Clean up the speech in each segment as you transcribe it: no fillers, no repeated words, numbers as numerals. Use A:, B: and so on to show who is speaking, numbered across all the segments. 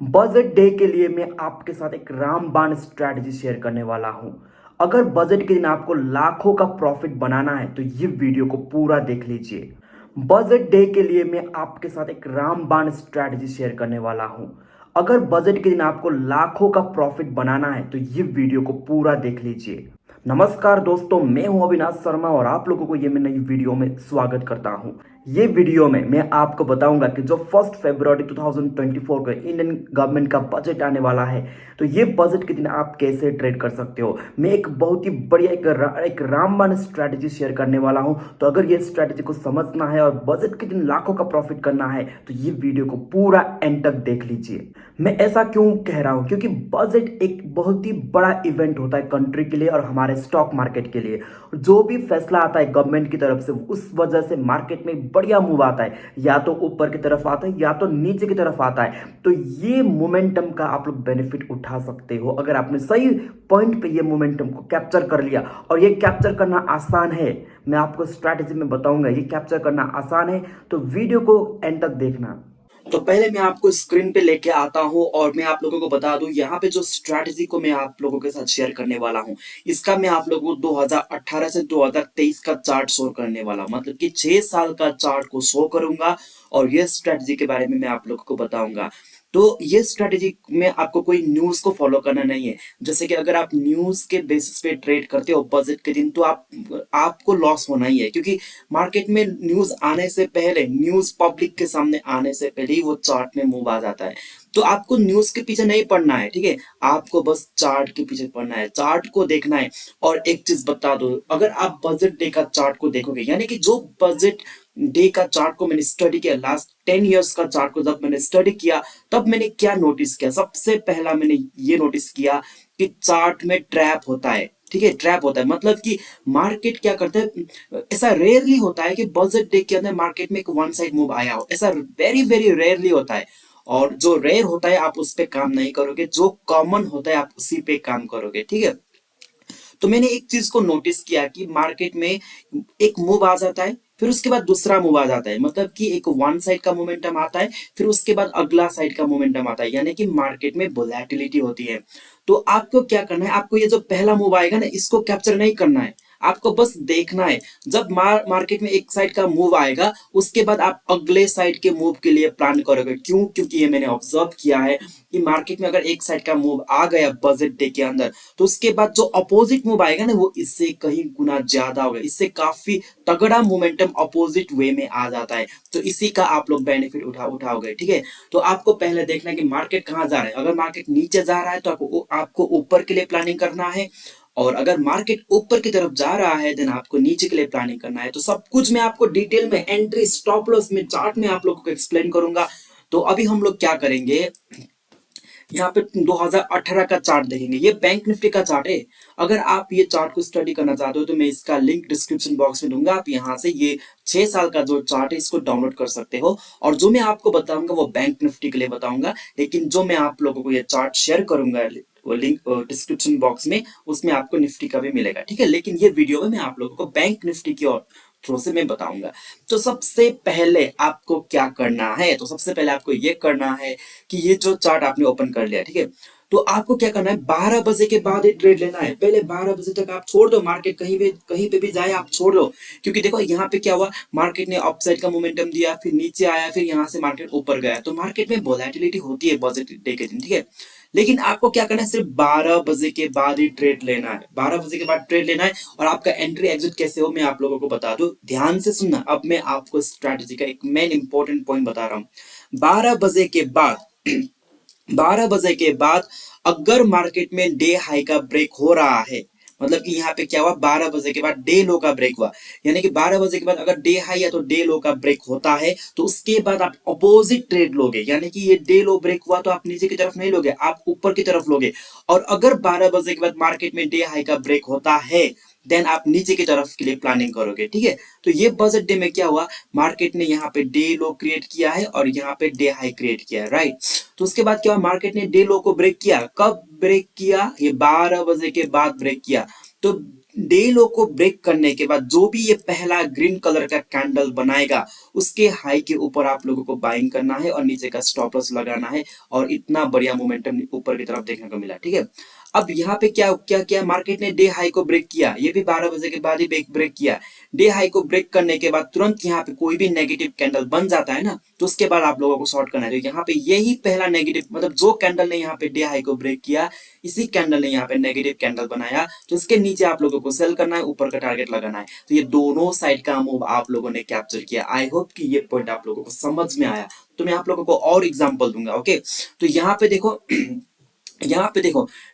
A: Budget day के लिए मैं आपके साथ एक रामबाण स्ट्रैटेजी शेयर करने वाला हूं। अगर बजट के दिन आपको लाखों का प्रॉफिट बनाना है तो ये वीडियो को पूरा देख लीजिए। बजट डे के लिए मैं आपके साथ एक रामबाण स्ट्रैटेजी शेयर करने वाला हूं। अगर बजट के दिन आपको लाखों का प्रॉफिट बनाना है तो ये वीडियो को पूरा देख लीजिए। नमस्कार दोस्तों, मैं हूं अविनाश शर्मा और आप लोगों को ये मैं नई वीडियो में स्वागत करता हूं। ये वीडियो में मैं आपको बताऊंगा कि जो 1 फरवरी 2024 को इंडियन गवर्नमेंट का बजट आने वाला है, तो ये बजट के दिन आप कैसे ट्रेड कर सकते हो। मैं एक बहुत ही बढ़िया एक रामबाण स्ट्रैटेजी शेयर करने वाला हूं। तो अगर ये स्ट्रैटेजी को समझना है और बजट के दिन लाखों का प्रॉफिट करना है तो ये वीडियो को पूरा एंड तक देख लीजिए। मैं ऐसा क्यों कह रहा हूं, क्योंकि बजट एक बहुत ही बड़ा इवेंट होता है कंट्री के लिए और हमारे स्टॉक मार्केट के लिए। जो भी फैसला आता है गवर्नमेंट की तरफ से, उस वजह से मार्केट में बढ़िया मूव आता है, या तो ऊपर की तरफ आता है या तो नीचे की तरफ आता है। तो ये मोमेंटम का आप लोग बेनिफिट उठा सकते हो अगर आपने सही पॉइंट पे ये मोमेंटम को कैप्चर कर लिया। और ये कैप्चर करना आसान है, मैं आपको स्ट्रैटेजी में बताऊंगा। ये कैप्चर करना आसान है, तो वीडियो को एंड तक देखना। तो पहले मैं आपको स्क्रीन पे लेके आता हूं और मैं आप लोगों को बता दूं, यहाँ पे जो स्ट्रैटेजी को मैं आप लोगों के साथ शेयर करने वाला हूं, इसका मैं आप लोगों को 2018 से 2023 का चार्ट शो करने वाला हूं। मतलब कि 6 साल का चार्ट को शो करूंगा और ये स्ट्रैटेजी के बारे में मैं आप लोगों को बताऊंगा। तो ये स्ट्रैटेजी में आपको कोई न्यूज को फॉलो करना नहीं है। जैसे कि अगर आप न्यूज के बेसिस पे ट्रेड करते हो बजट के दिन, तो आपको लॉस होना ही है, क्योंकि मार्केट में न्यूज आने से पहले, न्यूज पब्लिक के सामने आने से पहले ही वो चार्ट में मूव आ जाता है। तो आपको न्यूज के पीछे नहीं पड़ना है, ठीक है। आपको बस चार्ट के पीछे पड़ना है, चार्ट को देखना है। और एक चीज बता दो, अगर आप बजट डे का चार्ट को देखोगे, यानी कि जो बजट डे का चार्ट को मैंने स्टडी किया, लास्ट 10 इयर्स का चार्ट को जब मैंने स्टडी किया, तब मैंने क्या नोटिस किया। सबसे पहला मैंने ये नोटिस किया कि चार्ट में ट्रैप होता है। ठीक है, ट्रैप होता है, मतलब कि मार्केट क्या करता है, ऐसा रेयरली होता है कि बजट डे के अंदर मार्केट में एक वन साइड मूव आया हो। ऐसा वेरी वेरी रेयरली होता है। और जो रेयर होता है आप उस पे काम नहीं करोगे, जो कॉमन होता है आप उसी पे काम करोगे, ठीक है। तो मैंने एक चीज को नोटिस किया कि मार्केट में एक मूव आ जाता है, फिर उसके बाद दूसरा मूव आ जाता है। मतलब कि एक वन साइड का मोमेंटम आता है, फिर उसके बाद अगला साइड का मोमेंटम आता है, यानी कि मार्केट में वोलेटिलिटी होती है। तो आपको क्या करना है, आपको ये जो पहला मूव आएगा ना, इसको कैप्चर नहीं करना है, आपको बस देखना है। जब मार्केट में एक साइड का मूव आएगा, उसके बाद आप अगले साइड के मूव के लिए प्लान करोगे। क्यों? क्योंकि ये मैंने ऑब्जर्व किया है कि मार्केट में अगर एक साइड का मूव आ गया बजट डे के अंदर, तो उसके बाद जो अपोजिट मूव आएगा ना, वो इससे कहीं गुना ज्यादा होगा, इससे काफी तगड़ा मोमेंटम अपोजिट वे में आ जाता है। तो इसी का आप लोग बेनिफिट उठाओगे, ठीक है। तो आपको पहले देखना है कि मार्केट कहां जा रहा है। अगर मार्केट नीचे जा रहा है तो आपको ऊपर के लिए प्लानिंग करना है, और अगर मार्केट ऊपर की तरफ जा रहा है देन आपको नीचे के लिए प्लानिंग करना है। तो सब कुछ मैं आपको डिटेल में, एंट्री, स्टॉप लॉस में, चार्ट में आप लोगों को एक्सप्लेन करूंगा। तो अभी हम लोग क्या करेंगे, यहाँ पे 2018 का चार्ट देखेंगे। ये बैंक निफ्टी का चार्ट है। अगर आप ये चार्ट को स्टडी करना चाहते हो तो मैं इसका लिंक डिस्क्रिप्शन बॉक्स में दूंगा, आप यहाँ से ये 6 साल का जो चार्ट है इसको डाउनलोड कर सकते हो। और जो मैं आपको बताऊंगा वो बैंक निफ्टी के लिए बताऊंगा, लेकिन जो मैं आप लोगों को ये चार्ट शेयर करूंगा, वो लिंक डिस्क्रिप्शन बॉक्स में, उसमें आपको निफ्टी का भी मिलेगा, ठीक है। लेकिन ये वीडियो में मैं आप लोगों को बैंक निफ्टी की और थ्रू से मैं बताऊंगा। तो सबसे पहले आपको क्या करना है, तो सबसे पहले आपको ये करना है कि ये जो चार्ट आपने ओपन कर लिया, ठीक है, तो आपको क्या करना है, 12 बजे के बाद ही ट्रेड लेना है। पहले 12 बजे तक आप छोड़ दो, मार्केट कहीं पे भी जाए आप छोड़ दो। क्योंकि देखो यहाँ पे क्या हुआ, मार्केट ने अपसाइड का मोमेंटम दिया, फिर नीचे आया, फिर यहाँ से मार्केट ऊपर गया। तो मार्केट में वोलेटिलिटी होती है बजट डे के दिन, ठीक है। लेकिन आपको क्या करना है, सिर्फ 12 बजे के बाद ही ट्रेड लेना है। 12 बजे के बाद ट्रेड लेना है। और आपका एंट्री एग्जिट कैसे हो मैं आप लोगों को बता दूं, ध्यान से सुनना। अब मैं आपको स्ट्रैटेजी का एक मेन इंपॉर्टेंट पॉइंट बता रहा हूं। 12 बजे के बाद 12 बजे के बाद अगर मार्केट में डे हाई का ब्रेक हो रहा है, मतलब कि यहाँ पे क्या हुआ, 12 बजे के बाद डे लो का ब्रेक हुआ, यानी कि 12 बजे के बाद अगर डे हाई या तो डे लो का ब्रेक होता है, तो उसके बाद आप अपोजिट ट्रेड लोगे। यानी कि ये डे लो ब्रेक हुआ तो आप नीचे की तरफ नहीं लोगे, आप ऊपर की तरफ लोगे। और अगर 12 बजे के बाद मार्केट में डे हाई का ब्रेक होता है, देन आप नीचे की तरफ के लिए प्लानिंग करोगे, ठीक है। तो ये बजट डे में क्या हुआ, मार्केट ने यहाँ पे डे लो क्रिएट किया है और यहाँ पे डे हाई क्रिएट किया है, राइट। तो उसके बाद क्या हुआ, मार्केट ने डे लो को ब्रेक किया। कब ब्रेक किया, ये 12 बजे के बाद ब्रेक किया। तो डे लो को ब्रेक करने के बाद जो भी ये पहला ग्रीन कलर का कैंडल बनाएगा उसके हाई के ऊपर आप लोगों को बाइंग करना है और नीचे का स्टॉप लॉस लगाना है। और इतना बढ़िया मोमेंटम ऊपर की तरफ देखने को मिला, ठीक है। अब यहाँ पे क्या क्या किया, मार्केट ने डे हाई को ब्रेक किया, ये भी 12 बजे के बाद ही ब्रेक किया। डे हाई को ब्रेक करने के बाद तुरंत यहाँ पे कोई भी नेगेटिव कैंडल बन जाता है ना, तो उसके बाद आप लोगों को शॉर्ट करना है। तो यहाँ पे यही पहला नेगेटिव, मतलब जो कैंडल ने यहाँ पे डे हाई को ब्रेक किया, इसी कैंडल ने यहाँ पे नेगेटिव कैंडल बनाया, तो इसके नीचे आप लोगों को सेल करना है, ऊपर का टारगेट लगाना है। तो ये दोनों साइड का मूव आप लोगों ने कैप्चर किया। आई होप कि ये पॉइंट आप लोगों को समझ में आया। तो मैं आप लोगों को और एग्जांपल दूंगा, ओके। तो यहाँ पे देखो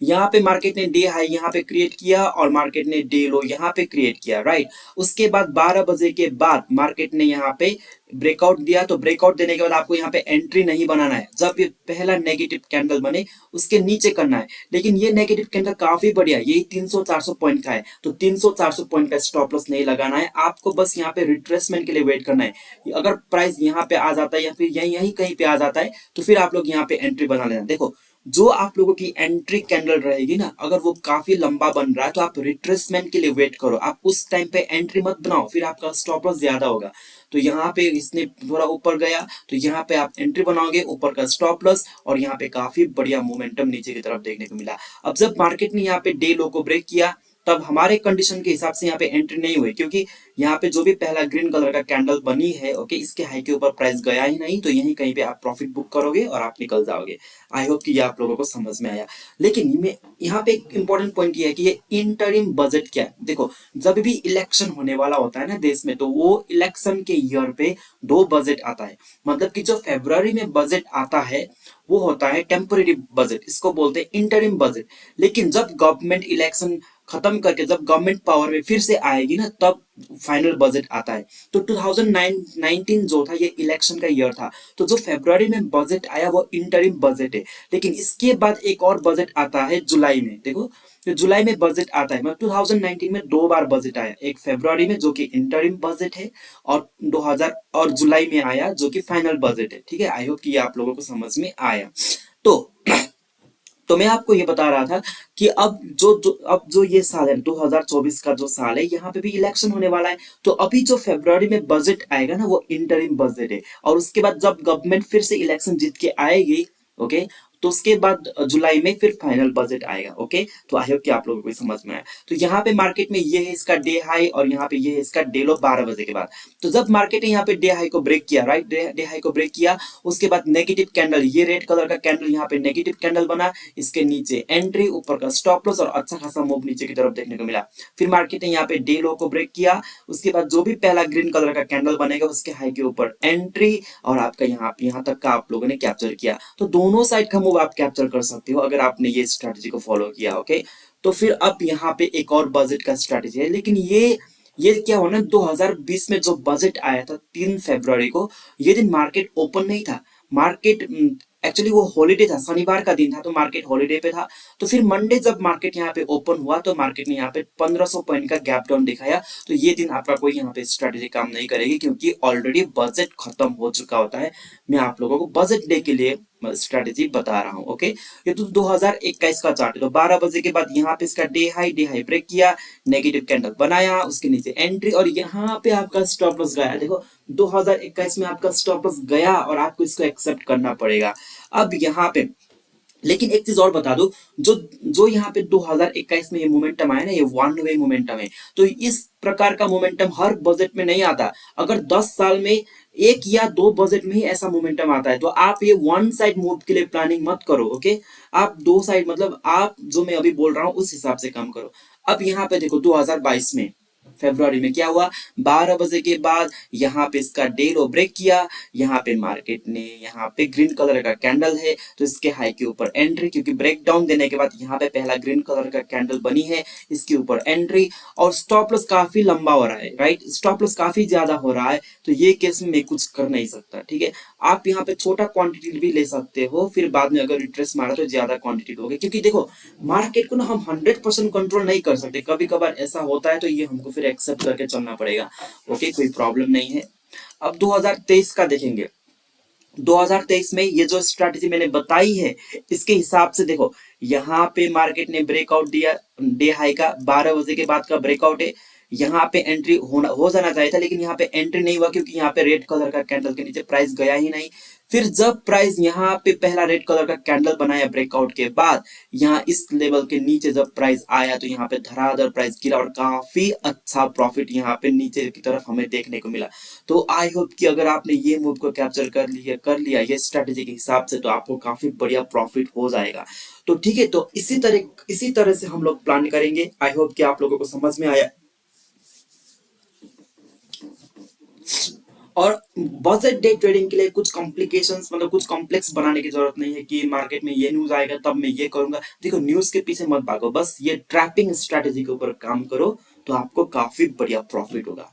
A: यहाँ पे मार्केट ने डे हाई यहाँ पे क्रिएट किया और मार्केट ने डे लो यहाँ पे क्रिएट किया, राइट। उसके बाद 12 बजे के बाद मार्केट ने यहाँ पे ब्रेकआउट दिया। तो ब्रेकआउट देने के बाद आपको यहाँ पे एंट्री नहीं बनाना है, जब ये पहला नेगेटिव कैंडल बने उसके नीचे करना है। लेकिन ये नेगेटिव कैंडल काफी बढ़िया, ये 300-400 पॉइंट का है, तो 300-400 पॉइंट का स्टॉप लॉस नहीं लगाना है आपको, बस यहाँ पे रिट्रेसमेंट के लिए वेट करना है। अगर प्राइस यहाँ पे आ जाता है या फिर यहीं कहीं पे आ जाता है तो फिर आप लोग यहाँ पे एंट्री बना लेना। देखो जो आप लोगों की एंट्री कैंडल रहेगी ना, अगर वो काफी लंबा बन रहा है तो आप रिट्रेसमेंट के लिए वेट करो, आप उस टाइम पे एंट्री मत बनाओ, फिर आपका स्टॉप लॉस ज्यादा होगा। तो यहाँ पे इसने थोड़ा ऊपर गया तो यहाँ पे आप एंट्री बनाओगे, ऊपर का स्टॉप लॉस, और यहाँ पे काफी बढ़िया मोमेंटम नीचे की तरफ देखने को मिला। अब जब मार्केट ने यहाँ पे डे लो को ब्रेक किया तब हमारे कंडीशन के हिसाब से यहाँ पे एंट्री नहीं हुई, क्योंकि यहाँ पे जो भी पहला ग्रीन कलर का कैंडल बनी है, ओके, इसके हाई के ऊपर प्राइस गया ही नहीं, तो यहीं कहीं पे आप प्रॉफिट बुक करोगे और आप निकल जाओगे। आई होप कि ये आप लोगों को समझ में आया। लेकिन मैं यहाँ पे एक इंपॉर्टेंट पॉइंट ये है कि ये इंटरिम बजट क्या है। देखो जब भी इलेक्शन होने वाला होता है ना देश में, तो वो इलेक्शन के ईयर पे दो बजट आता है। मतलब कि जो फरवरी में बजट आता है वो होता है टेम्पररी बजट, इसको बोलते हैं इंटरिम बजट। लेकिन जब गवर्नमेंट इलेक्शन खत्म करके जब गवर्नमेंट पावर में फिर से आएगी ना, तब फाइनल बजट आता है। तो 2019 जो था ये इलेक्शन का ईयर था, तो जो फरवरी में बजट आया वो इंटरिम बजट है। लेकिन इसके बाद एक और बजट आता है जुलाई में। देखो तो जुलाई में बजट आता है, मतलब 2019 में दो बार बजट आया, एक फरवरी में जो कि इंटरिम बजट है, और 2000 और जुलाई में आया जो कि फाइनल बजट है, ठीक है। आई होप कि ये आप लोगों को समझ में आया। तो तो मैं आपको ये बता रहा था कि अब जो ये साल है 2024 का जो साल है, यहाँ पे भी इलेक्शन होने वाला है। तो अभी जो फरवरी में बजट आएगा ना वो इंटरिम बजट है, और उसके बाद जब गवर्नमेंट फिर से इलेक्शन जीत के आएगी, ओके, तो उसके बाद जुलाई में फिर फाइनल बजट आएगा, ओके। तो आई होप कि आप लोगों को समझ में आया। तो यहाँ पे मार्केट में ये है इसका डे हाई और यहाँ पे ये है इसका डे लो 12 बजे के बाद। तो जब मार्केट ने यहाँ पे डे हाई को ब्रेक किया, राइट, डे हाई को ब्रेक किया, उसके बाद नेगेटिव कैंडल, ये रेड कलर का कैंडल यहाँ पे नेगेटिव कैंडल बना, इसके नीचे एंट्री, ऊपर का स्टॉप लॉस, और अच्छा खासा मूव नीचे की तरफ देखने को मिला। फिर मार्केट ने यहाँ पे डे लो को ब्रेक किया, उसके बाद जो भी पहला ग्रीन कलर का कैंडल बनेगा उसके हाई के ऊपर एंट्री, और आपका यहाँ तक का आप लोगों ने कैप्चर किया। तो दोनों साइड का मूव आप कैप्चर कर सकते हो अगर आपने ये स्ट्रेटजी को फॉलो किया, ओके। तो फिर अब यहाँ पे एक और बजट का स्ट्रेटजी है, लेकिन ये क्या हुआ ना, 2020 में जो बजट आया था 3 फरवरी को, ये दिन मार्केट ओपन नहीं था। मार्केट एक्चुअली वो हॉलीडे था, शनिवार का दिन था, तो मार्केट हॉलीडे पे था। तो फिर मंडे जब मार्केट यहाँ पे ओपन हुआ तो मार्केट ने यहाँ पे 1500 पॉइंट का गैप डाउन दिखाया। तो ये दिन आपका कोई यहाँ पे स्ट्रेटेजी काम नहीं करेगी, क्योंकि ऑलरेडी बजट खत्म हो चुका होता है। मैं आप लोगों को बजट डे के लिए स्ट्रेटेजी बता रहा हूँ, ओके। ये तो 2021 का चार्ट है। तो 12 बजे के बाद यहाँ पे इसका डे हाई ब्रेक किया, नेगेटिव कैंडल बनाया, उसके नीचे एंट्री, और यहाँ पे आपका स्टॉप लॉस गया। देखो 2021 में आपका स्टॉप लॉस गया और आपको इसको एक्सेप्ट करना पड़ेगा। अब यहाँ पे लेकिन एक चीज और बता दो, जो जो यहाँ पे 2021 में ये मोमेंटम आया ना, ये वन वे मोमेंटम है। तो इस प्रकार का मोमेंटम हर बजट में नहीं आता। अगर 10 साल में एक या दो बजट में ही ऐसा मोमेंटम आता है, तो आप ये वन साइड मूव के लिए प्लानिंग मत करो, ओके। आप दो साइड, मतलब आप जो मैं अभी बोल रहा हूँ उस हिसाब से काम करो। अब यहाँ पे देखो 2022 में फरवरी में क्या हुआ, 12 बजे के बाद यहाँ पे इसका डे लो ब्रेक किया, यहाँ पे मार्केट ने यहाँ पे ग्रीन कलर का कैंडल है तो इसके हाई के ऊपर एंट्री, क्योंकि ब्रेक डाउन देने के बाद यहाँ पे पहला ग्रीन कलर का कैंडल बनी है, इसके ऊपर एंट्री, और स्टॉप लॉस काफी लंबा हो रहा है, राइट, स्टॉप लॉस काफी ज्यादा हो रहा है। तो ये केस में मैं कुछ कर नहीं सकता, ठीक है। आप यहाँ पे छोटा क्वांटिटी भी ले सकते हो, फिर बाद में अगर रिट्रेस मारा तो ज्यादा क्वांटिटी दोगे, क्योंकि देखो मार्केट को ना हम 100% कंट्रोल नहीं कर सकते, कभी कभार ऐसा होता है, तो ये हमको फिर एक्सेप्ट करके चलना पड़ेगा, ओके, कोई प्रॉब्लम नहीं है। अब 2023 का देखेंगे। 2023 में ये जो स्ट्रैटेजी मैंने बताई है, इसके हिसाब से देखो, यहाँ पे मार्केट ने ब्रेकआउट दिया, डे हाई का 12 बजे के बाद का ब्रेकआउट है। यहाँ पे एंट्री हो जाना चाहिए था, लेकिन यहाँ पे एंट्री नहीं हुआ क्योंकि यहाँ पे रेड कलर का कैंडल के नीचे प्राइस गया ही नहीं। फिर जब प्राइस यहाँ पे पहला रेड कलर का कैंडल बनाया ब्रेकआउट के बाद, यहाँ इस लेवल के नीचे जब प्राइस आया तो यहाँ पे धड़ाधड़ प्राइस गिरा और काफी अच्छा प्रॉफिट यहाँ पे नीचे की तरफ हमें देखने को मिला। तो आई होप कि अगर आपने ये मूव को कैप्चर कर लिया ये स्ट्रेटेजी के हिसाब से, तो आपको काफी बढ़िया प्रॉफिट हो जाएगा। तो ठीक है, तो इसी तरह से हम लोग प्लान करेंगे। आई होप कि आप लोगों को समझ में आया। और बजट डे ट्रेडिंग के लिए कुछ कॉम्प्लिकेशंस, मतलब कुछ कॉम्प्लेक्स बनाने की जरूरत नहीं है कि मार्केट में ये न्यूज आएगा तब मैं ये करूंगा। देखो, न्यूज के पीछे मत भागो, बस ये ट्रैपिंग स्ट्रेटेजी के ऊपर काम करो, तो आपको काफी बढ़िया प्रॉफिट होगा।